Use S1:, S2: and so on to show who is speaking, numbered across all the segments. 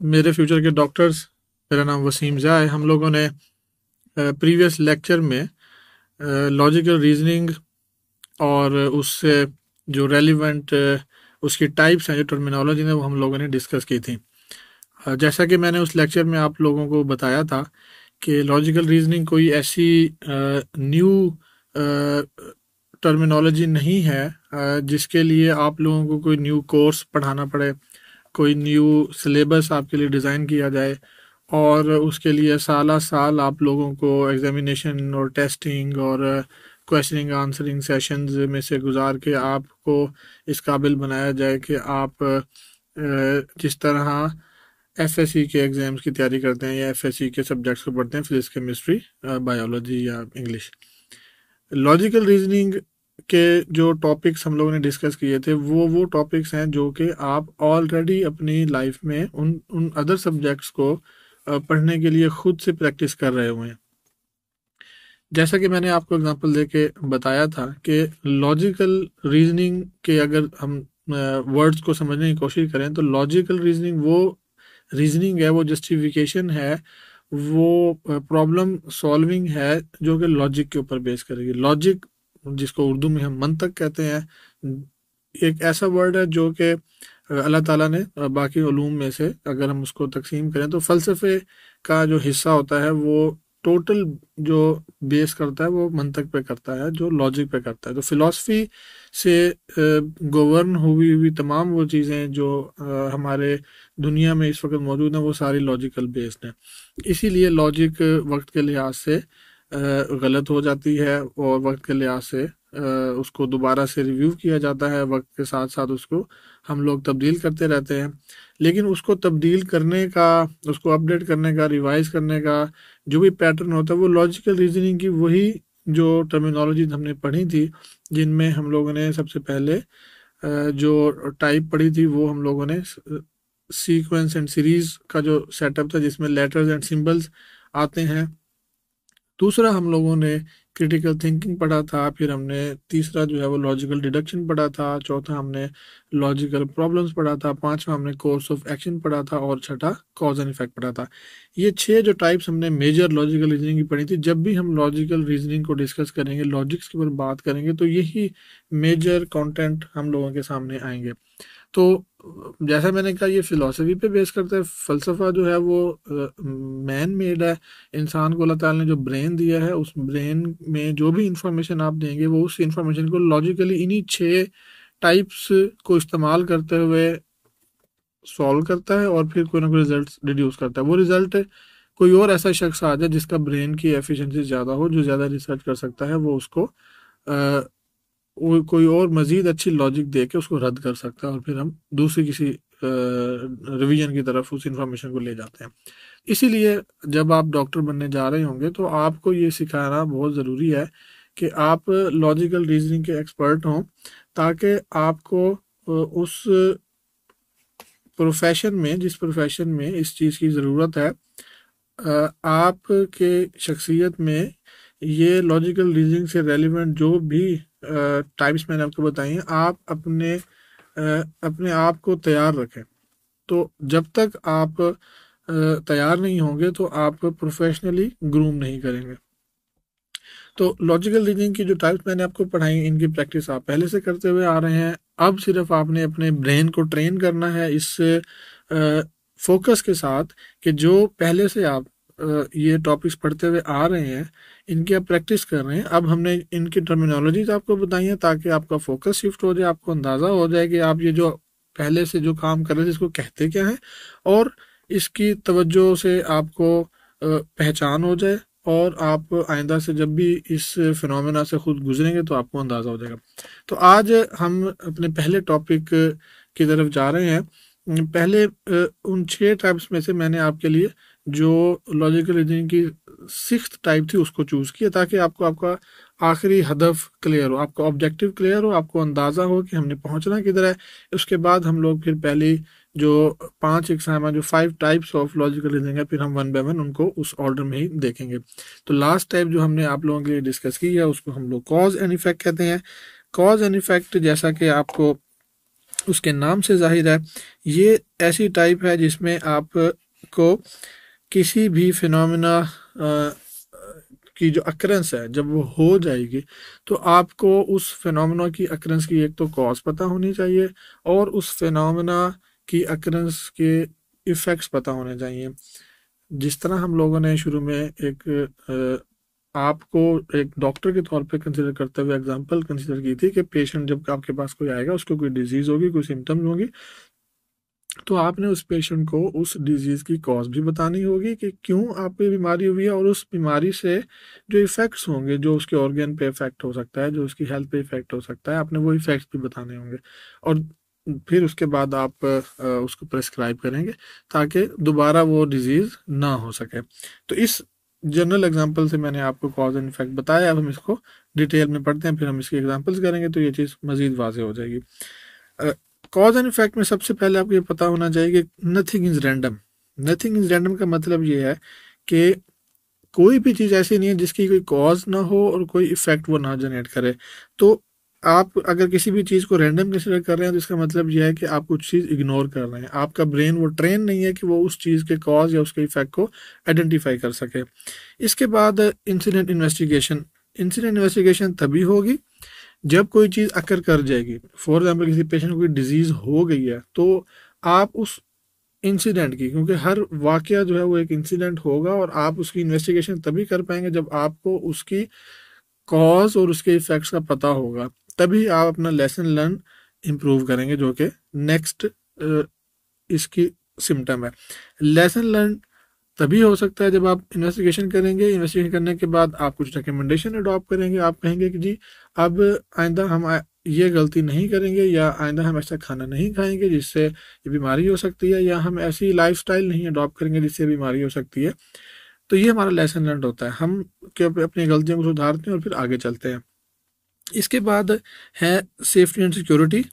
S1: मेरे फ्यूचर के डॉक्टर्स, मेरा नाम वसीम ज़ा है। हम लोगों ने प्रीवियस लेक्चर में लॉजिकल रीजनिंग और उससे जो रेलिवेंट उसकी टाइप्स हैं, जो टर्मिनोलॉजी है, वो हम लोगों ने डिस्कस की थी। जैसा कि मैंने उस लेक्चर में आप लोगों को बताया था कि लॉजिकल रीजनिंग कोई ऐसी न्यू टर्मिनोलॉजी नहीं है जिसके लिए आप लोगों को कोई न्यू कोर्स पढ़ाना पड़े, कोई न्यू सिलेबस आपके लिए डिज़ाइन किया जाए और उसके लिए साल साल आप लोगों को एग्जामिनेशन और टेस्टिंग और क्वेश्चनिंग आंसरिंग सेशंस में से गुजार के आपको इस काबिल बनाया जाए कि आप जिस तरह एफएससी के एग्ज़ाम्स की तैयारी करते हैं या एफएससी के सब्जेक्ट्स को पढ़ते हैं, फिजिक्स, केमिस्ट्री, बायोलॉजी या इंग्लिश। लॉजिकल रीजनिंग के जो टॉपिक्स हम लोगों ने डिस्कस किए थे वो टॉपिक्स हैं जो कि आप ऑलरेडी अपनी लाइफ में उन अदर सब्जेक्ट्स को पढ़ने के लिए खुद से प्रैक्टिस कर रहे हुए हैं। जैसा कि मैंने आपको एग्जांपल देके बताया था कि लॉजिकल रीजनिंग के अगर हम वर्ड्स को समझने की कोशिश करें तो लॉजिकल रीजनिंग वो रीजनिंग है, वो जस्टिफिकेशन है, वो प्रॉब्लम सॉल्विंग है जो कि लॉजिक के ऊपर बेस करेगी। लॉजिक, जिसको उर्दू में हम मंतक कहते हैं, एक ऐसा वर्ड है जो कि अल्लाह ताला ने बाकी उलूम में से अगर हम उसको तकसीम करें तो फ़लसफ़े का जो हिस्सा होता है वो टोटल जो बेस करता है वो मंतक पे करता है, जो लॉजिक पे करता है। तो फ़िलासफ़ी से गवर्न हुई हुई तमाम वो चीज़ें जो हमारे दुनिया में इस वक्त मौजूद हैं वो सारी लॉजिकल बेस्ड हैं। इसीलिए लॉजिक वक्त के लिहाज से गलत हो जाती है और वक्त के लिहाज से उसको दोबारा से रिव्यू किया जाता है। वक्त के साथ साथ उसको हम लोग तब्दील करते रहते हैं, लेकिन उसको तब्दील करने का, उसको अपडेट करने का, रिवाइज करने का जो भी पैटर्न होता है वो लॉजिकल रीजनिंग की वही जो टर्मिनोलॉजी हमने पढ़ी थी, जिनमें हम लोगों ने सबसे पहले जो टाइप पढ़ी थी वो हम लोगों ने सीक्वेंस एंड सीरीज का जो सेटअप था जिसमें लेटर्स एंड सिंबल्स आते हैं। दूसरा हम लोगों ने क्रिटिकल थिंकिंग पढ़ा था, फिर हमने तीसरा जो है वो लॉजिकल डिडक्शन पढ़ा था, चौथा हमने लॉजिकल प्रॉब्लम्स पढ़ा था, पांचवा हमने कोर्स ऑफ एक्शन पढ़ा था और छठा कॉज एंड इफेक्ट पढ़ा था। ये 6 जो टाइप्स हमने मेजर लॉजिकल रीजनिंग की पढ़ी थी। जब भी हम लॉजिकल रीजनिंग को डिस्कस करेंगे, लॉजिक्स के ऊपर बात करेंगे, तो यही मेजर कंटेंट हम लोगों के सामने आएंगे। तो जैसा मैंने कहा, ये फिलॉसफी पे बेस करता है। फ़लसफ़ा जो है वो मैन मेड है। इंसान को अल्लाह ताला ने जो ब्रेन दिया है, उस ब्रेन में जो भी इंफॉर्मेशन आप देंगे वो उस इंफॉर्मेशन को लॉजिकली इन्हीं 6 टाइप्स को इस्तेमाल करते हुए सॉल्व करता है और फिर कोई ना कोई रिजल्ट डिड्यूस करता है। वो रिजल्ट कोई और ऐसा शख्स आ जाए जिसका ब्रेन की एफिशिएंसी ज़्यादा हो, जो ज़्यादा रिसर्च कर सकता है, वो उसको वो कोई और मज़ीद अच्छी लॉजिक दे के उसको रद्द कर सकता है और फिर हम दूसरी किसी रिवीजन की तरफ उस इंफॉर्मेशन को ले जाते हैं। इसीलिए जब आप डॉक्टर बनने जा रहे होंगे तो आपको ये सिखाना बहुत ज़रूरी है कि आप लॉजिकल रीजनिंग के एक्सपर्ट हों, ताकि आपको उस प्रोफेशन में, जिस प्रोफेशन में इस चीज़ की ज़रूरत है, आपके शख्सियत में ये लॉजिकल रीजनिंग से रेलिवेंट जो भी टाइप्स मैंने आपको बताई हैं, आप अपने आप को तैयार रखें। तो जब तक आप तैयार नहीं होंगे तो आप प्रोफेशनली ग्रूम नहीं करेंगे। तो लॉजिकल रीजनिंग की जो टाइप्स मैंने आपको पढ़ाई, इनकी प्रैक्टिस आप पहले से करते हुए आ रहे हैं। अब सिर्फ आपने अपने ब्रेन को ट्रेन करना है इस फोकस के साथ कि जो पहले से आप ये टॉपिक्स पढ़ते हुए आ रहे हैं, इनकी आप प्रैक्टिस कर रहे हैं। अब हमने इनकी टर्मिनोलॉजीज आपको बताई हैं ताकि आपका फोकस शिफ्ट हो जाए, आपको अंदाज़ा हो जाए कि आप ये जो पहले से जो काम कर रहे थे इसको कहते क्या है, और इसकी तवज्जो से आपको पहचान हो जाए और आप आइंदा से जब भी इस फिनोमेना से खुद गुजरेंगे तो आपको अंदाज़ा हो जाएगा। तो आज हम अपने पहले टॉपिक की तरफ जा रहे हैं। पहले उन 6 टाइप्स में से मैंने आपके लिए जो लॉजिकल रीजनिंग की 6th टाइप थी उसको चूज़ किया, ताकि आपको आपका आखिरी हदफ क्लियर हो, आपका ऑब्जेक्टिव क्लियर हो, आपको अंदाज़ा हो कि हमने पहुंचना किधर है। उसके बाद हम लोग फिर पहली जो 5 एग्जाम है, जो 5 टाइप्स ऑफ लॉजिकल रीजनिंग है, फिर हम 1 बाय 1 उनको उस ऑर्डर में ही देखेंगे। तो लास्ट टाइप जो हमने आप लोगों के लिए डिस्कस की है उसको हम लोग कॉज एंड इफेक्ट कहते हैं। कॉज एंड इफेक्ट, जैसा कि आपको उसके नाम से जाहिर है, ये ऐसी टाइप है जिसमें आपको किसी भी फिनोमिना की जो अकरेंस है जब वो हो जाएगी, तो आपको उस फिनोमिना की अकरेंस की एक तो कॉज पता होनी चाहिए और उस फिनोमिना की अकरेंस के इफ़ेक्ट्स पता होने चाहिए। जिस तरह हम लोगों ने शुरू में एक आपको एक डॉक्टर के तौर पे कंसिडर करते हुए एग्जांपल कंसिडर की थी कि पेशेंट जब आपके पास कोई आएगा, उसको कोई डिजीज़ होगी, कोई सिम्टम्स होंगी, तो आपने उस पेशेंट को उस डिजीज़ की कॉज भी बतानी होगी कि क्यों आपको ये बीमारी हुई है, और उस बीमारी से जो इफ़ेक्ट्स होंगे, जो उसके ऑर्गन पे इफ़ेक्ट हो सकता है, जो उसकी हेल्थ पे इफ़ेक्ट हो सकता है, आपने वो इफ़ेक्ट्स भी बताने होंगे। और फिर उसके बाद आप उसको प्रेस्क्राइब करेंगे ताकि दोबारा वो डिजीज़ ना हो सके। तो इस जनरल एग्जांपल से मैंने आपको कॉज एंड इफेक्ट बताया। अब हम इसको डिटेल में पढ़ते हैं, फिर हम इसके एग्जांपल्स करेंगे तो ये चीज़ मज़ीद वाज़ेह हो जाएगी। कॉज एंड इफेक्ट में सबसे पहले आपको ये पता होना चाहिए कि nothing is random. Nothing is random का मतलब ये है कि कोई भी चीज़ ऐसी नहीं है जिसकी कोई कॉज ना हो और कोई इफेक्ट वो ना जनरेट करे। तो आप अगर किसी भी चीज़ को रैंडम कंसिडर कर रहे हैं तो इसका मतलब यह है कि आप कुछ चीज़ इग्नोर कर रहे हैं। आपका ब्रेन वो ट्रेन नहीं है कि वो उस चीज़ के कॉज या उसके इफेक्ट को आइडेंटिफाई कर सके। इसके बाद इंसिडेंट इन्वेस्टिगेशन। इंसिडेंट इन्वेस्टिगेशन तभी होगी जब कोई चीज़ अकर कर जाएगी। फॉर एग्जाम्पल किसी पेशेंट को कोई डिजीज़ हो गई है, तो आप उस इंसिडेंट की, क्योंकि हर वाकया जो है वो एक इंसिडेंट होगा, और आप उसकी इन्वेस्टिगेशन तभी कर पाएंगे जब आपको उसकी कॉज और उसके इफेक्ट्स का पता होगा। तभी आप अपना लेसन लर्न इम्प्रूव करेंगे, जो कि नेक्स्ट इसकी सिम्टम है। लेसन लर्न तभी हो सकता है जब आप इन्वेस्टिगेशन करेंगे। इन्वेस्टिगेशन करने के बाद आप कुछ रिकमेंडेशन अडॉप्ट करेंगे। आप कहेंगे कि जी अब आइंदा हम ये गलती नहीं करेंगे, या आइंदा हम ऐसा खाना नहीं खाएंगे जिससे ये बीमारी हो सकती है, या हम ऐसी लाइफस्टाइल नहीं अडॉप्ट करेंगे जिससे बीमारी हो सकती है। तो ये हमारा लेसन लर्न होता है। हम अपनी गलतियों को सुधारते हैं और फिर आगे चलते हैं। इसके बाद है safety and security.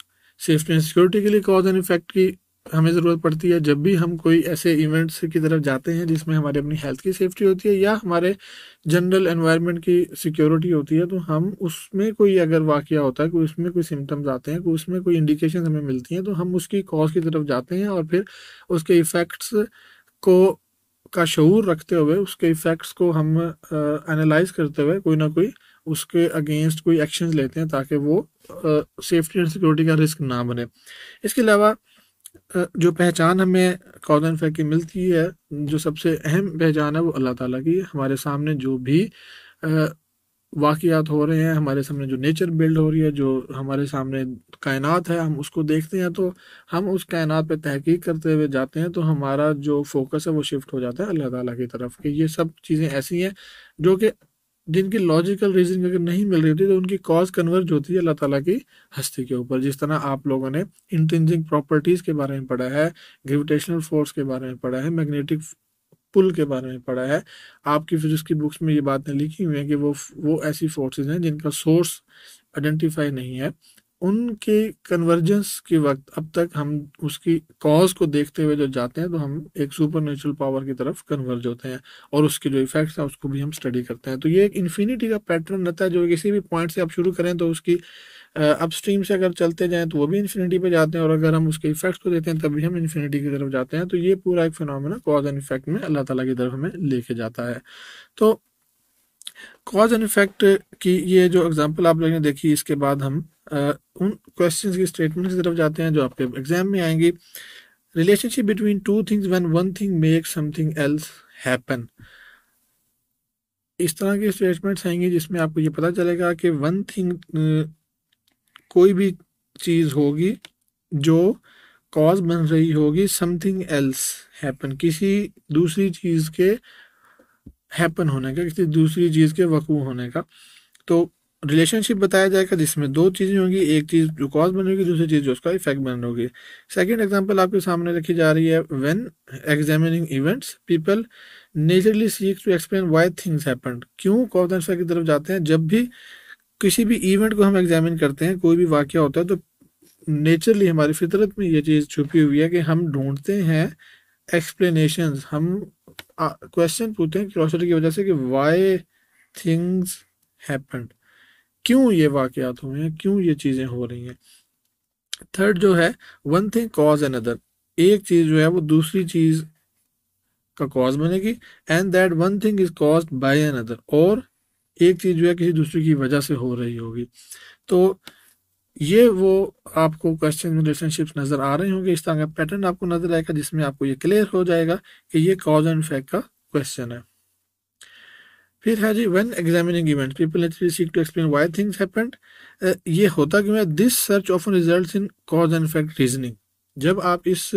S1: Safety and security के लिए कॉज एंड इफेक्ट की हमें ज़रूरत पड़ती है जब भी हम कोई ऐसे इवेंट्स की तरफ जाते हैं जिसमें हमारी अपनी हेल्थ की सेफ्टी होती है या हमारे जनरल एनवायरनमेंट की सिक्योरिटी होती है। तो हम उसमें कोई अगर वाकया होता है, कोई उसमें कोई सिम्टम्स आते हैं, कोई उसमें कोई इंडिकेशन हमें मिलती हैं, तो हम उसकी कॉज की तरफ जाते हैं और फिर उसके इफ़ेक्ट्स को का शऊर रखते हुए, उसके इफ़ेक्ट्स को हम एनालाइज करते हुए कोई ना कोई उसके अगेंस्ट कोई एक्शंस लेते हैं ताकि वो सेफ्टी एंड सिक्योरिटी का रिस्क ना बने। इसके अलावा जो पहचान हमें कॉज एंड इफेक्ट की मिलती है, जो सबसे अहम पहचान है वो अल्लाह ताला की। हमारे सामने जो भी वाक़यात हो रहे हैं, हमारे सामने जो नेचर बिल्ड हो रही है, जो हमारे सामने कायनात है, हम उसको देखते हैं तो हम उस कायनात पे तहकीक करते हुए जाते हैं, तो हमारा जो फोकस है वो शिफ्ट हो जाता है अल्लाह ताला की तरफ कि ये सब चीज़ें ऐसी हैं जो कि जिनकी लॉजिकल रीजन अगर नहीं मिल रही होती तो उनकी कॉज कन्वर्ज होती है अल्लाह ताला की हस्ती के ऊपर। जिस तरह आप लोगों ने इंट्रिंसिक प्रॉपर्टीज़ के बारे में पढ़ा है, ग्रेविटेशनल फोर्स के बारे में पढ़ा है, मैग्नेटिक पुल के बारे में पढ़ा है, आपकी फिजिक्स की बुक्स में ये बातें लिखी हुई हैं कि वो ऐसी फोर्सेस हैं जिनका सोर्स आइडेंटिफाई नहीं है। उनके कन्वर्जेंस के वक्त अब तक हम उसकी कॉज को देखते हुए जो जाते हैं तो हम एक सुपर नेचुरल पावर की तरफ कन्वर्ज होते हैं, और उसके जो इफेक्ट्स हैं उसको भी हम स्टडी करते हैं। तो ये एक इन्फिनिटी का पैटर्न रहता है, जो किसी भी पॉइंट से आप शुरू करें तो उसकी अपस्ट्रीम से अगर चलते जाएं तो वो भी इन्फिनिटी पे जाते हैं, और अगर हम उसके इफेक्ट्स को देते हैं तभी हम इन्फिनिटी की तरफ जाते हैं। तो ये पूरा एक फिनोमेना कॉज एंड इफेक्ट में अल्लाह ताला की तरफ हमें लेके जाता है। तो कॉज एंड इफेक्ट की ये जो एग्जांपल आप लोगों ने देखी, इसके बाद हम उन क्वेश्चंस की स्टेटमेंट की तरफ जाते हैं जो आपके एग्जाम में आएंगी। Relationship between two things when one thing makes something else happen. इस तरह की स्टेटमेंट्स आएंगी जिसमें आपको ये पता चलेगा कि वन थिंग, कोई भी चीज़ होगी जो कॉज बन रही होगी समथिंग एल्स हैपन, किसी दूसरी चीज़ के हैपन होने का, किसी दूसरी चीज़ के वकू होने का। तो रिलेशनशिप बताया जाएगा जिसमें दो चीज़ें होंगी, एक चीज़ जो कॉज बन होगी, दूसरी चीज़ जो उसका इफेक्ट बन होगी। सेकेंड एग्जाम्पल आपके सामने रखी जा रही है, when examining events people naturally seek to explain why things happened. क्यों कॉज एंड इफेक्ट की तरफ जाते हैं? जब भी किसी भी इवेंट को हम एग्जामिन करते हैं, कोई भी वाकया होता है, तो नेचरली हमारी फितरत में ये चीज़ छुपी हुई है कि हम ढूंढते हैं एक्सप्लेनेशंस। हम क्वेश्चन पूछते हैं क्यूरियोसिटी की वजह से कि व्हाई थिंग्स हैपेंड, क्यों ये वाकयात हुए हैं, क्यों ये चीज़ें हो रही हैं। थर्ड जो है वन थिंग कॉज अनदर, एक चीज जो है वो दूसरी चीज का कॉज बनेगी, and that one thing is caused by another, और एक चीज जो है किसी दूसरी की वजह से हो रही होगी। तो ये वो आपको क्वेश्चन में रिलेशनशिप्स नजर आ रहे होंगे, इस तरह का पैटर्न आपको नजर आएगा जिसमें आपको ये क्लियर हो जाएगा कि ये कॉज एंड इफेक्ट का क्वेश्चन है। फिर है जी when examining events people naturally seek to explain why things happened. ये होता क्यों है, this search often results in cause and effect reasoning. जब आप इस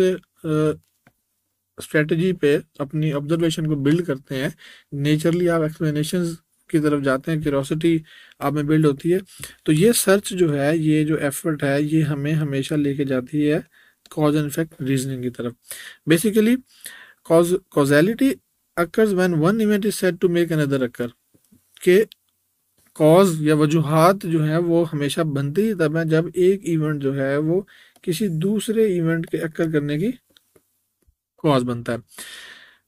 S1: स्ट्रेटजी पे अपनी ऑब्जर्वेशन को बिल्ड करते हैं, नेचरली आप एक्सप्लेनेशंस की तरफ जाते हैं, क्यूरोसिटी आप में बिल्ड होती है, तो ये सर्च जो है, ये जो एफर्ट है, ये हमें हमेशा लेके जाती है कॉज एंड इफेक्ट रीजनिंग की तरफ। Basically causality occurs when one event is said to make another occur, के कॉज या वजूहात जो है वो हमेशा बनती ही तब है जब एक इवेंट जो है वो किसी दूसरे इवेंट के अकर करने की कॉज बनता है।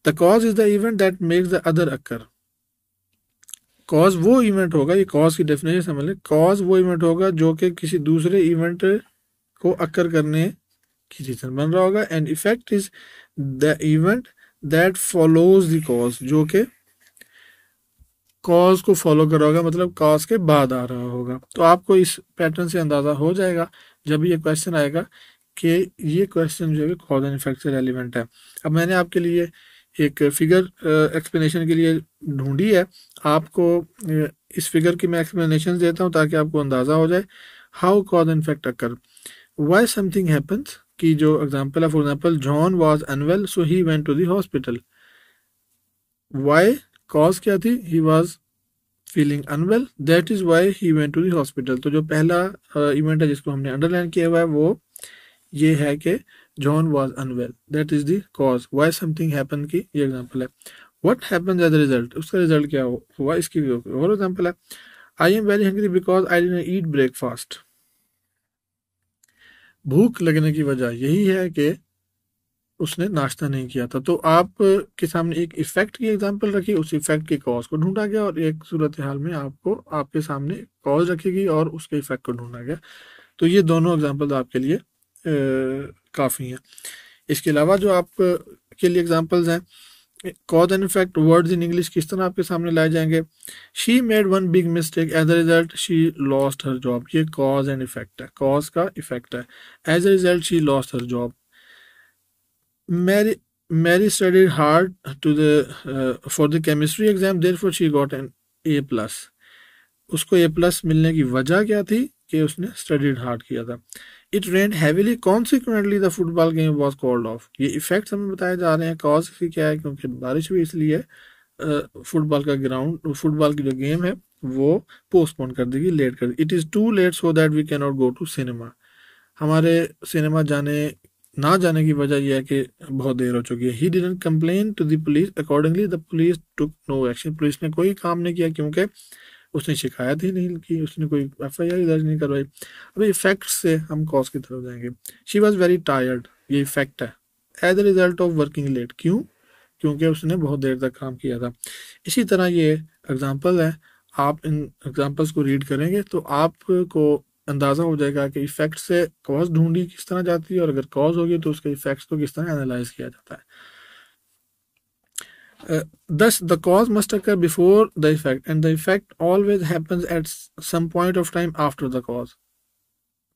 S1: The cause is the event that makes the other occur. Cause वो इवेंट होगा, ये कॉज की डेफिनेशन समझ लें, कॉज वो इवेंट होगा जो कि किसी दूसरे इवेंट को अकर करने की रीजन बन रहा होगा, and effect is the event that follows the cause, जो कि कॉज को फॉलो कर रहा होगा, मतलब कॉज के बाद आ रहा होगा। तो आपको इस पैटर्न से अंदाजा हो जाएगा जब ये क्वेश्चन आएगा कि ये क्वेश्चन जो है कॉज एंड इफेक्ट से रेलिवेंट है। अब मैंने आपके लिए एक फिगर एक्सप्लेनेशन के लिए ढूंढी है, आपको इस फिगर की मैं एक्सप्लेनेशन देता हूँ ताकि आपको अंदाजा हो जाए how cause and effect occur. Why something happens की जो एग्जांपल है, for example John was unwell so he went to the hospital. Why cause क्या थी, he was feeling unwell, that is why he went to the hospital. तो जो पहला event है जिसको हमने अंडरलाइन किया हुआ है वो ये है कि John was unwell, that is the cause. Why something happen की ये एग्जांपल है। What happens as a result, उसका रिजल्ट क्या हुआ इसकी भी और एग्जांपल है। I am very hungry because I didn't eat breakfast. भूख लगने की वजह यही है कि उसने नाश्ता नहीं किया था। तो आप के सामने एक इफेक्ट की एग्जांपल रखी, उस इफेक्ट के कॉज को ढूंढा गया, और एक सूरत हाल में आपको आपके सामने कॉज रखी गई और उसके इफेक्ट को ढूंढा गया। तो ये दोनों एग्जांपल आपके लिए काफ़ी हैं। इसके अलावा जो आप के लिए एग्जांपल्स हैं, cause and effect words in English किस तरह आपके सामने लाए जाएंगे। She made one big mistake as a result she lost her job, ये कॉज एंड इफेक्ट है, कॉज का इफेक्ट है। As a result she lost her job. Mary studied hard to the for the chemistry exam, therefore she got an A plus. उसको A plus मिलने की वजह क्या थी कि उसने स्टडीड हार्ड किया था। It rain heavily consequently the football game was called off. ये इफेक्ट्स हमें बताए जा रहे हैं, कॉज की क्या है, क्योंकि बारिश हुई इसलिए फुटबॉल का ग्राउंड, फुटबॉल की जो गेम है वो पोस्टपोन कर देगी, लेट कर दी। It is too late so that we can not go to cinema. हमारे सिनेमा ना जाने की वजह यह है कि बहुत देर हो चुकी है। He didn't complain to the police accordingly the police took no action. Police ने कोई काम नहीं किया क्योंकि उसने शिकायत ही नहीं की, उसने कोई FIR दर्ज नहीं करवाई। अभी इफेक्ट से हम कॉज की तरफ जाएंगे। शी वॉज वेरी टायर्ड, ये इफेक्ट है। As a result of working late, क्यों, क्योंकि उसने बहुत देर तक काम किया था। इसी तरह ये एग्जाम्पल है, आप इन एग्जाम्पल्स को रीड करेंगे तो आपको अंदाज़ा हो जाएगा कि इफेक्ट से कॉज ढूंढी किस तरह जाती है, और अगर कॉज होगी तो उसके इफेक्ट्स को किस तरह एनालाइज किया जाता है। Thus, the cause must occur before the effect, and the effect always happens at some point of time after the cause.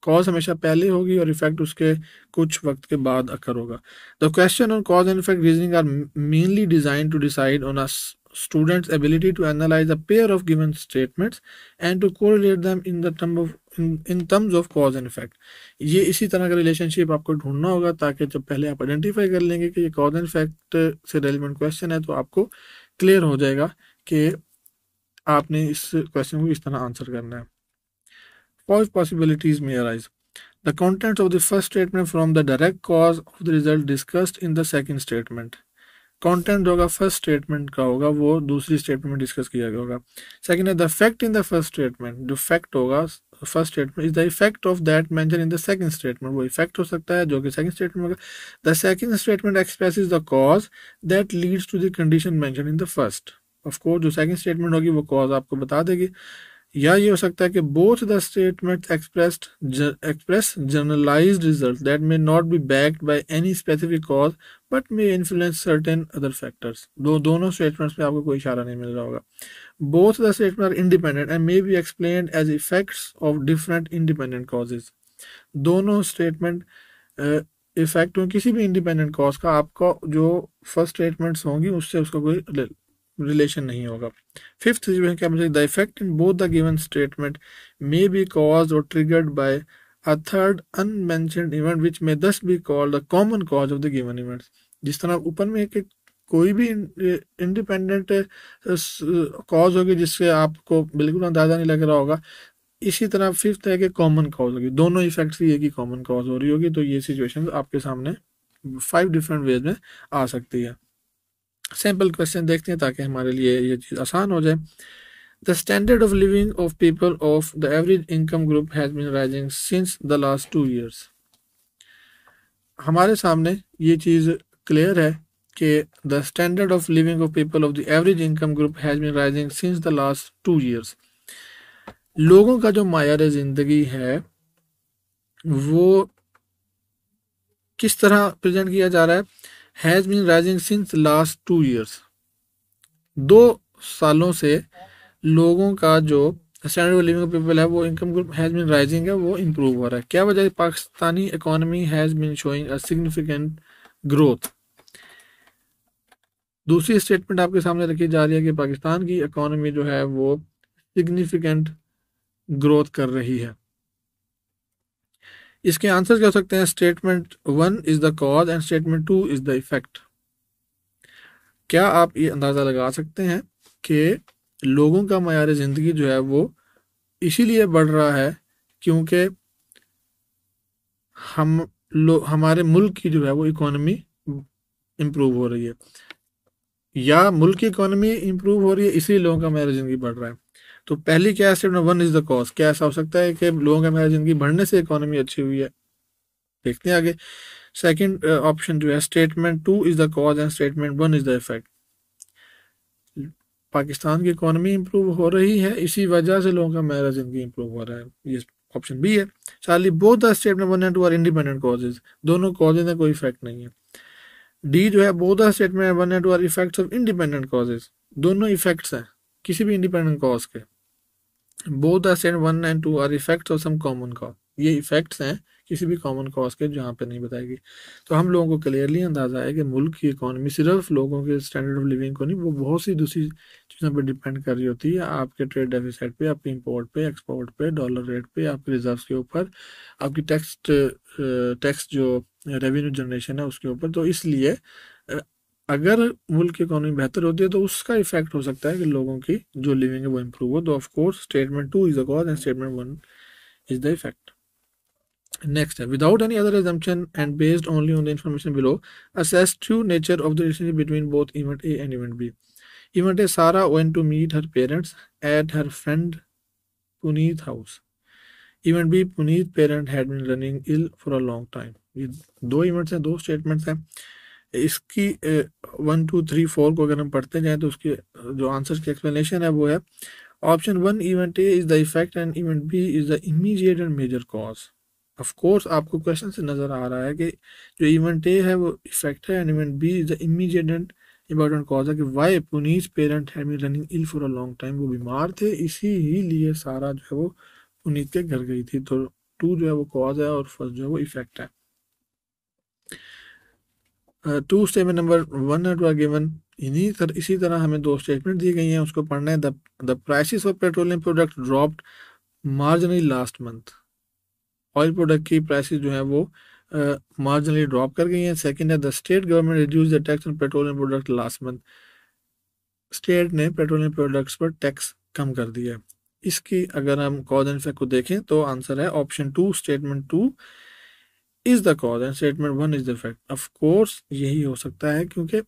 S1: Cause हमेशा पहले होगी और इफेक्ट उसके कुछ वक्त के बाद अकर होगा। The question on cause and effect reasoning are mainly design to decide on a student's ability to analyze a pair of given statements and to correlate them in the terms of cause and effect. ये इसी तरह का relationship आपको ढूंढना होगा ताकि जब पहले आप आइडेंटिफाई कर लेंगे कि ये कॉज एंड इफेक्ट से रेलिवेंट क्वेश्चन है तो आपको क्लियर हो जाएगा कि आपने इस क्वेश्चन को इस तरह आंसर करना है। 5 possibilities may arise. The contents of the first statement from the direct cause of the result discussed in the second statement. Content होगा फर्स्ट स्टेटमेंट का होगा वो दूसरी स्टेटमेंट में डिस्कस किया गया होगा। सेकंड है the fact in the first statement, जो फैक्ट होगा first statement is the effect of that mention in the second statement, वो इफेक्ट हो सकता है जो कि सेकंड स्टेटमेंट होगा। The second statement expresses the cause that leads to the condition mention in the first. Of course जो second statement होगी वो कॉज आपको बता देगी। या ये हो सकता है कि both the statement express generalised result that may not be backed by any specific cause but may influence certain other factors. दोनों स्टेटमेंट्स में आपको कोई इशारा नहीं मिल रहा होगा। Both the statement are independent and may be explained as effects of different independent causes. दोनों स्टेटमेंट इफेक्ट हो किसी भी इंडिपेंडेंट कॉज का, आपका जो फर्स्ट स्टेटमेंट्स होंगी उससे उसका कोई रिलेशन नहीं होगा। फिफ्थ जो है क्या मुझे, the effect in both the given statement may be caused और triggered by a third unmentioned event which may thus be called the common cause of the given events. जिस तरह ऊपर में एक कोई भी इंडिपेंडेंट कॉज होगी जिससे आपको बिल्कुल अंदाजा नहीं लग रहा होगा, इसी तरह फिफ्थ है कि कॉमन कॉज होगी, दोनों इफेक्ट्स की एक ही कॉमन कॉज हो रही होगी। तो ये सिचुएशन आपके सामने 5 डिफरेंट वेज में आ सकती है। सैम्पल क्वेश्चन देखते हैं ताकि हमारे लिए ये चीज़ आसान हो जाए। The standard of living of people of the average income group has been rising since the last 2 years। हमारे सामने ये चीज़ क्लियर है कि the standard of living of people of the average income group has been rising since the last 2 years। लोगों का जो मायार जिंदगी है वो किस तरह प्रेजेंट किया जा रहा है, has been rising since last 2 years। 2 सालों से लोगों का जो standard of living of people है वो income group has been rising है, वो इंप्रूव हो रहा है। क्या वजह है, Pakistani economy has been showing a significant growth. दूसरी स्टेटमेंट आपके सामने रखी जा रही है कि पाकिस्तान की इकोनॉमी जो है वो सिग्निफिकेंट ग्रोथ कर रही है। इसके आंसर क्या हो सकते हैं, statement 1 is the cause and statement 2 is the effect. क्या आप ये अंदाजा लगा सकते हैं कि लोगों का मयार जिंदगी जो है वो इसीलिए बढ़ रहा है क्योंकि हमारे मुल्क की जो है वो इकोनॉमी इम्प्रूव हो रही है, या मुल्क की इकोनॉमी इम्प्रूव हो रही है इसलिए लोगों का मयार जिंदगी बढ़ रहा है। तो पहली क्या है, स्टेटमेंट 1 इज द कॉज। क्या ऐसा हो सकता है कि लोगों का मयार जिंदगी बढ़ने से इकोनॉमी अच्छी हुई है, देखते हैं आगे। सेकंड ऑप्शन जो है, statement 2 is the cause and statement 1 is the effect. Pakistan की इकोनॉमी इंप्रूव हो रही है, इसी वजह से लोगों का मयार जिंदगी इंप्रूव हो रहा है, ये ऑप्शन बी है। Charlie, both the statement 1 and 2 are independent causes. दोनों कॉजेज में कोई इफेक्ट नहीं है। डी जो है, both the statement 1 and 2 are effects of independent causes. दोनों इफेक्ट्स हैं किसी भी इंडिपेंडेंट कॉज के। Both the statement 1 and 2 are effects of some common cause. ये इफेक्ट्स हैं किसी भी कॉमन कॉज के, जहाँ पे नहीं बताएगी। तो हम लोगों को क्लियरली अंदाजा है कि मुल्क की इकोनॉमी सिर्फ लोगों के स्टैंडर्ड ऑफ लिविंग को नहीं, वो बहुत सी दूसरी चीज़ों पे डिपेंड कर रही होती है। आपके ट्रेड डेफिसिट पे, आपके इंपोर्ट पे, एक्सपोर्ट पे, डॉलर रेट पे, आपके रिजर्व के ऊपर, आपकी टैक्स जो रेवेन्यू जनरेशन है उसके ऊपर। तो इसलिए अगर मुल्क की इकोनॉमी बेहतर होती है तो उसका इफेक्ट हो सकता है कि लोगों की जो लिविंग है वो इम्प्रूव हो। तो of course statement 2 is the cause and statement 1 is the effect. Next, without any other assumption and based only on the information below, assess true nature of the relationship between both event A and event B. Event A, Sarah went to meet her parents at her friend Puneeth's house. Event B, Puneeth's parent had been running ill for a long time. ये दो events हैं, दो statements हैं। इसकी 1 2 3 4 को अगर हम पढ़ते जाएं तो उसके जो आंसर की एक्सप्लेनेशन है वो है, option 1 event A is the effect and event B is the immediate and major cause. Of course आपको क्वेश्चन से नजर आ रहा है कि जो इवेंट ए है वो इफेक्ट है and event B is the immediate and important cause है कि why Puneet parent have been running ill for a long time. वो बीमार थे, इसी ही लिए सारा जो है वो पुनीत के घर गई थी। तो 2 जो है वो कॉज है और फर्स्ट जो है वो इफेक्ट है। 2 स्टेटमेंट नंबर 1 और 2 आर गिवन। इसी तरह हमें 2 स्टेटमेंट दी गई हैं, उसको पढ़ना है। The prices of petroleum product dropped marginally last month. Oil product की प्राइसेस जो है वो मार्जिनली ड्रॉप कर गई हैं। सेकंड है, the state government reduce the tax on petroleum product last month. State ने पेट्रोलियम प्रोडक्ट्स पर टैक्स कम कर दिया है। इसकी अगर हम कॉज एंड इफेक्ट को देखें तो आंसर है option 2, statement 2 is the cause and statement 1 is the effect. Of course यही हो सकता है क्योंकि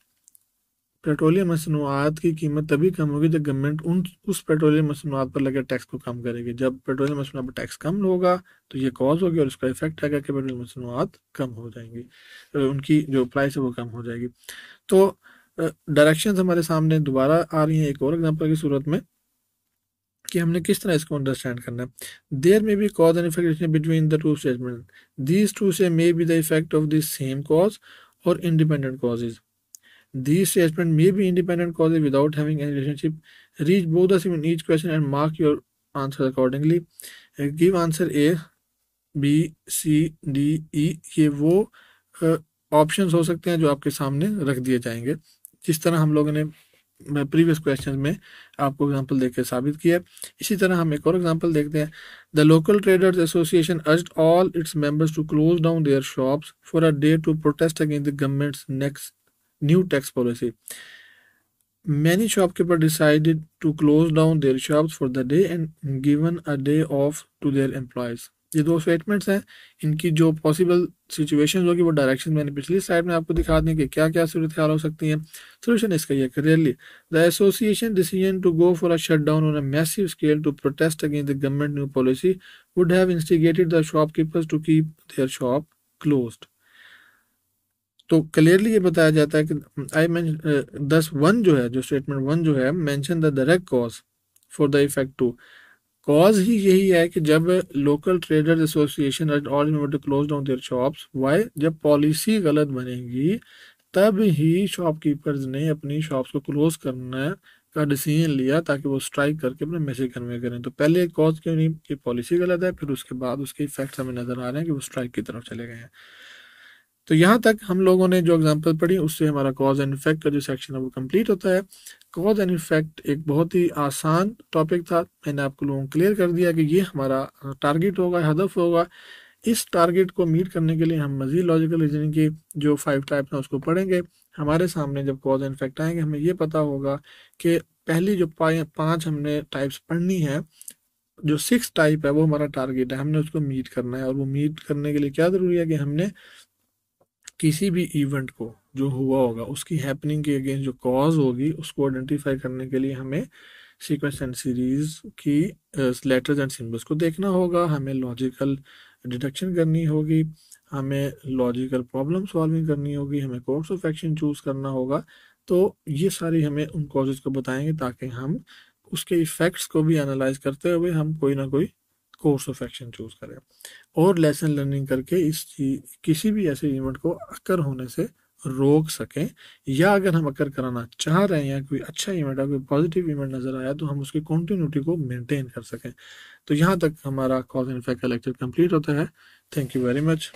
S1: पेट्रोलियम मसनूआत की कीमत तभी कम होगी जब गवर्नमेंट उस पेट्रोलियम मसनूआत पर लगे टैक्स को कम करेगी। जब पेट्रोलियम मसनूआत पर टैक्स कम होगा तो ये कॉज होगी और उसका इफेक्ट आएगा कि पेट्रोलियम मसनूआत कम हो जाएंगी, उनकी जो प्राइस है वो कम हो जाएगी। तो डायरेक्शंस हमारे सामने दोबारा आ रही हैं एक और एग्जांपल की सूरत में। कि हमने किस तरह इसको अंडरस्टैंड करना है। There may be cause and effect between the two statement, these two से may be the effect of this same cause or independent causes, these statements may be independent causes without having any relationship. Reach both the same in each question and mark your answer accordingly. Give answer A, B, C, D, E. ये वो options हो सकते हैं जो आपके सामने रख दिए जाएंगे, जिस तरह हम लोगों ने प्रीवियस क्वेश्चन में आपको एग्जांपल देकर साबित किया। इसी तरह हम एक और एग्जांपल देखते हैं। The local traders association urged all its members to close down their shops for a day to protest against the government's next new tax policy. Many shopkeepers decided to close down their shops for the day and given a day off to their employees. ये दो statements हैं, इनकी जो possible situations होगी वो direction मैंने पिछली slide में आपको दिखा दी कि क्या क्या सूरत हाल हो सकती हैं। सोल्यूशन इसका ये clearly the association decision to go for a shut down on a massive scale to protest against the government new policy would have instigated the shopkeepers to keep their shop closed. तो clearly ये बताया जाता है कि आई मैं 10(1) जो है, जो स्टेटमेंट 1 जो है, mention the direct cause for the effect 2। Cause ही यही है कि जब local traders association all member to close down their shops, why, जब पॉलिसी गलत बनेगी तब ही शॉपकीपर्स ने अपनी शॉप्स को क्लोज करने का डिसीजन लिया ताकि वो स्ट्राइक करके अपना मैसेज कन्वे करें। तो पहले कॉज क्यों नहीं, कि पॉलिसी गलत है, फिर उसके बाद उसके इफेक्ट्स हमें नजर आ रहे हैं कि वो स्ट्राइक की तरफ चले गए हैं। तो यहाँ तक हम लोगों ने जो एग्जांपल पढ़ी उससे हमारा कॉज एंड इफेक्ट का जो सेक्शन है वो कंप्लीट होता है। कॉज एंड इफेक्ट एक बहुत ही आसान टॉपिक था, मैंने आपको लोगों को क्लियर कर दिया कि ये हमारा टारगेट होगा, हदफ होगा। इस टारगेट को मीट करने के लिए हम मजीद लॉजिकल रीजनिंग की जो 5 टाइप्स हैं उसको पढ़ेंगे। हमारे सामने जब कॉज एंड इफेक्ट आएंगे हमें ये पता होगा कि पहली जो 5 हमने टाइप्स पढ़नी है, जो 6 टाइप है वो हमारा टारगेट है, हमने उसको मीट करना है। और वो मीट करने के लिए क्या ज़रूरी है कि हमने किसी भी इवेंट को जो हुआ होगा उसकी हैपनिंग के अगेंस्ट जो कॉज होगी उसको आइडेंटिफाई करने के लिए हमें सीक्वेंस एंड सीरीज की लेटर्स एंड सिंबल्स को देखना होगा, हमें लॉजिकल डिडक्शन करनी होगी, हमें लॉजिकल प्रॉब्लम सॉल्विंग करनी होगी, हमें कोर्स ऑफ एक्शन चूज करना होगा। तो ये सारी हमें उन कॉजेज को बताएंगे ताकि हम उसके इफेक्ट्स को भी एनालाइज करते हुए हम कोई ना कोई कोर्स ऑफ एक्शन चूज करें और लेसन लर्निंग करके इस किसी भी ऐसे इवेंट को अकर होने से रोक सकें, या अगर हम अकर कराना चाह रहे हैं या कोई अच्छा इवेंट है, कोई पॉजिटिव इवेंट नजर आया तो हम उसकी कंटिन्यूटी को मेंटेन कर सकें। तो यहाँ तक हमारा कॉज एंड इफेक्ट का लेक्चर कंप्लीट होता है। Thank you very much.